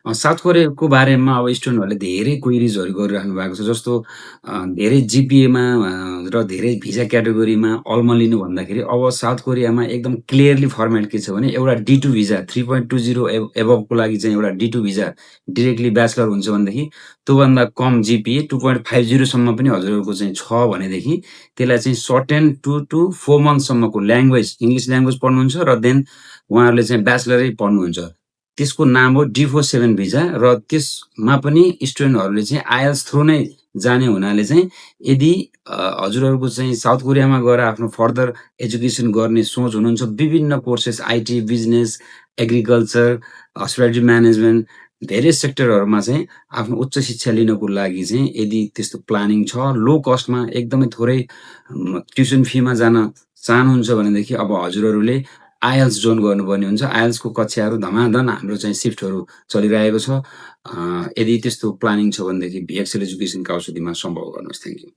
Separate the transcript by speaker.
Speaker 1: South कोरियाको बारेमा अब स्टुडेन्टहरूले धेरै क्वेरिजहरू गरिराख्नु भएको छ। जस्तो धेरै जिपिएमा र धेरै भिजा क्याटेगोरीमा अल्मलिनु भन्दाखेरि अब साउथ कोरियामा एकदम क्लियरली फर्मेट के छ भने एउटा डी2 भिजा 3.20 एबभको लागि चाहिँ एउटा डी2 भिजा डिरेक्टली ब्याचलर हुन्छ भनेदेखि त्योभन्दा कम जिपिए 2.50 सम्म पनि हजुरहरूको चाहिँ छ भनेदेखि त्यसलाई चाहिँ सर्टेन 2 to 4 मन्थसम्मको ल्याङ्ग्वेज इङ्ग्लिस ल्याङ्ग्वेज पढ्नुहुन्छ र देन उहाँहरूले चाहिँ ब्याचलरै पढ्नुहुन्छ। त्यसको नाम हो D47 भिजा र त्यसमा पनि स्टुडेन्टहरूले चाहिँ आइएल्स थ्रु नै जाने हुनाले चाहिँ यदि हजुरहरूको चाहिँ साउथ कोरियामा गएर आफ्नो फर्दर एजुकेसन गर्ने सोच हुनुहुन्छ, विभिन्न courses IT, business, agriculture, hospitality management धेरै सेक्टरहरूमा चाहिँ आफ्नो उच्च शिक्षा लिनको लागि चाहिँ यदि त्यस्तो प्लानिङ छ, लो कस्टमा एकदमै थोरै ट्युसन फीमा जान चाहनुहुन्छ भनेदेखि अब हजुरहरूले आइएल्स जोइन गर्नुपर्ने हुन्छ। आइएल्सको कक्षाहरू धमाधम हाम्रो चाहिँ सिफ्टहरू चलिरहेको छ। यदि त्यस्तो प्लानिङ छ भनेदेखि भिएक्सएल एजुकेसनका औषधिमा सम्पर्क गर्नुहोस्। Thank you.